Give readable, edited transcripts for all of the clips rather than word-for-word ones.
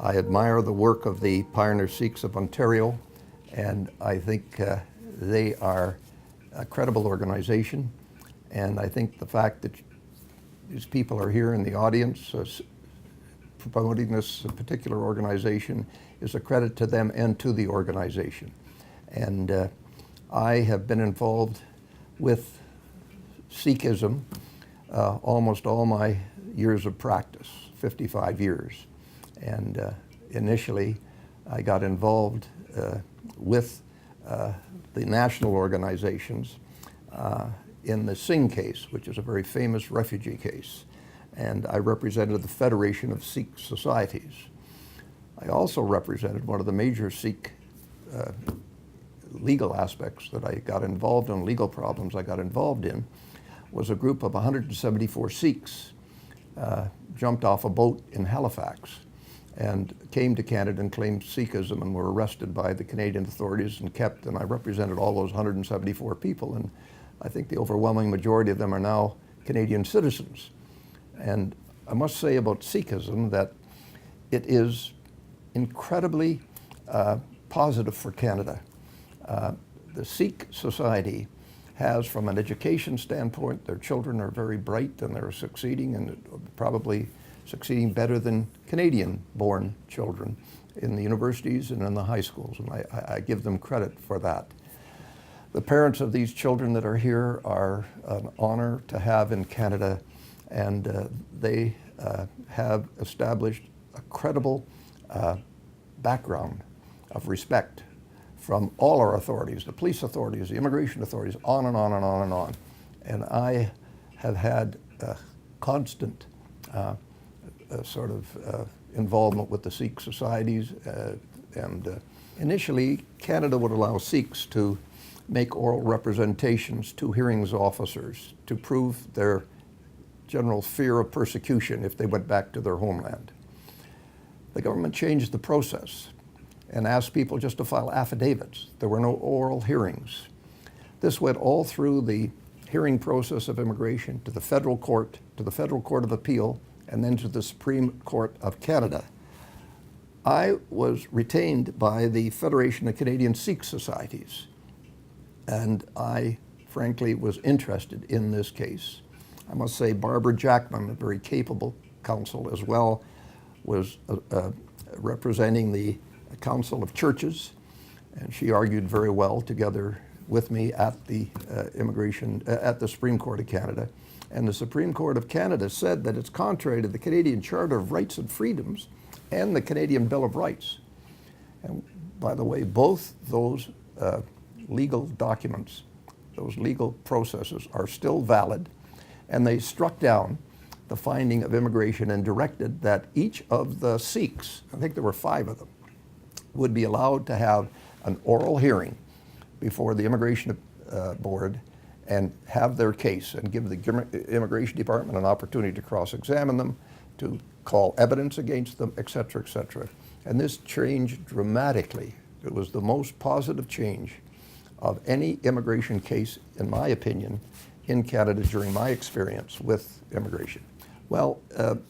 I admire the work of the Pioneer Sikhs of Ontario, and I think they are a credible organization. And I think the fact that these people are here in the audience promoting this particular organization is a credit to them and to the organization. And I have been involved with Sikhism almost all my years of practice, 55 years. And initially I got involved with the national organizations in the Singh case, which is a very famous refugee case. And I represented the Federation of Sikh Societies. I also represented one of the major Sikh legal aspects that I got involved in, legal problems I got involved in, was a group of 174 Sikhs jumped off a boat in Halifax and came to Canada and claimed Sikhism and were arrested by the Canadian authorities and kept, and I represented all those 174 people, and I think the overwhelming majority of them are now Canadian citizens. And I must say about Sikhism that it is incredibly positive for Canada. The Sikh society has, from an education standpoint, their children are very bright and they're succeeding, and probably succeeding better than Canadian-born children in the universities and in the high schools, and I give them credit for that. The parents of these children that are here are an honor to have in Canada, and they have established a credible background of respect from all our authorities, the police authorities, the immigration authorities, on and on and on and on. And I have had constant sort of involvement with the Sikh societies, and initially Canada would allow Sikhs to make oral representations to hearings officers to prove their general fear of persecution if they went back to their homeland. The government changed the process and asked people just to file affidavits. There were no oral hearings. This went all through the hearing process of immigration to the federal court, to the Federal Court of Appeal, and then to the Supreme Court of Canada. I was retained by the Federation of Canadian Sikh Societies, and I frankly was interested in this case. I must say Barbara Jackman, a very capable counsel as well, was representing the Council of Churches, and she argued very well together with me at the at the Supreme Court of Canada. And the Supreme Court of Canada said that it's contrary to the Canadian Charter of Rights and Freedoms and the Canadian Bill of Rights. And by the way, both those legal documents, those legal processes are still valid, and they struck down the finding of immigration and directed that each of the Sikhs, I think there were 5 of them, would be allowed to have an oral hearing before the Immigration Board and have their case and give the Immigration Department an opportunity to cross-examine them, to call evidence against them, et cetera, et cetera. And this changed dramatically. It was the most positive change of any immigration case, in my opinion, in Canada during my experience with immigration. Well,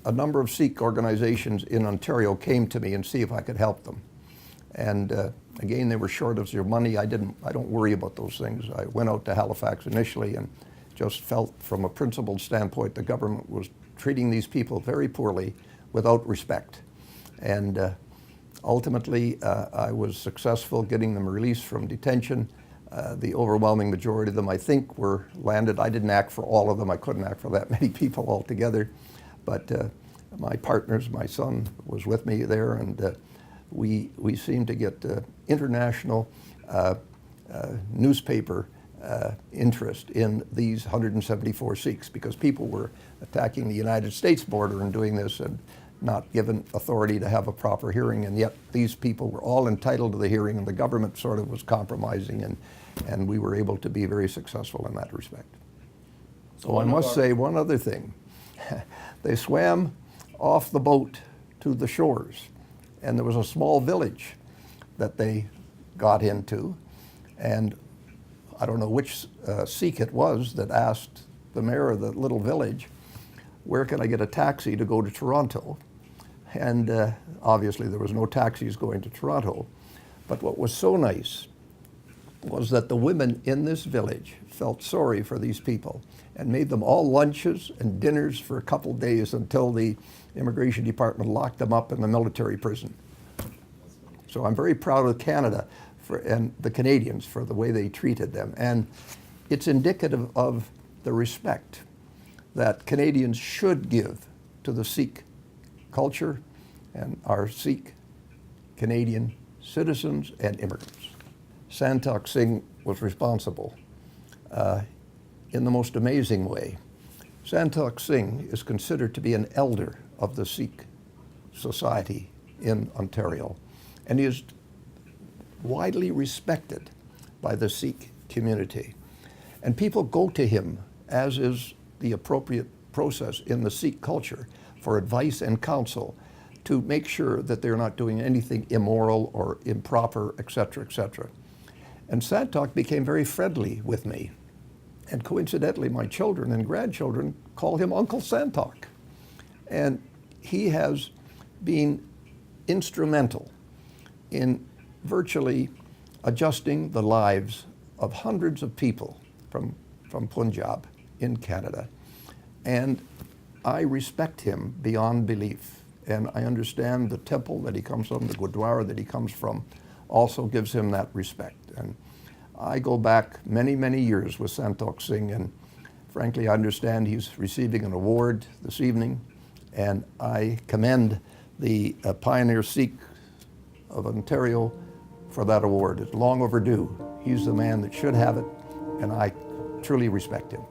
a number of Sikh organizations in Ontario came to me and see if I could help them. And again, they were short of their money. I don't worry about those things. I went out to Halifax initially and just felt from a principled standpoint the government was treating these people very poorly without respect. And ultimately, I was successful getting them released from detention. The overwhelming majority of them, I think, were landed. I didn't act for all of them. I couldn't act for that many people altogether. But my partners, my son was with me there, and we seemed to get international newspaper interest in these 174 Sikhs, because people were attacking the United States border and doing this and not given authority to have a proper hearing, and yet these people were all entitled to the hearing, and the government sort of was compromising, and we were able to be very successful in that respect. So I must say one other thing. They swam off the boat to the shores, and there was a small village that they got into, and I don't know which Sikh it was that asked the mayor of the little village, where can I get a taxi to go to Toronto? And obviously there was no taxis going to Toronto. But what was so nice was that the women in this village felt sorry for these people and made them all lunches and dinners for a couple days until the immigration department locked them up in the military prison. So I'm very proud of Canada and the Canadians for the way they treated them. And it's indicative of the respect that Canadians should give to the Sikh culture and our Sikh Canadian citizens and immigrants. Santokh Singh was responsible in the most amazing way. Santokh Singh is considered to be an elder of the Sikh society in Ontario, and he is widely respected by the Sikh community. And people go to him, as is the appropriate process in the Sikh culture, for advice and counsel to make sure that they're not doing anything immoral or improper, et cetera, et cetera. And Santokh became very friendly with me. And coincidentally, my children and grandchildren call him Uncle Santokh. And he has been instrumental in virtually adjusting the lives of hundreds of people from Punjab in Canada. And I respect him beyond belief. And I understand the temple that he comes from, the Gurdwara that he comes from, also gives him that respect. And I go back many, many years with Santokh Singh, and frankly, I understand he's receiving an award this evening, and I commend the Pioneer Sikh of Ontario for that award. It's long overdue. He's the man that should have it, and I truly respect him.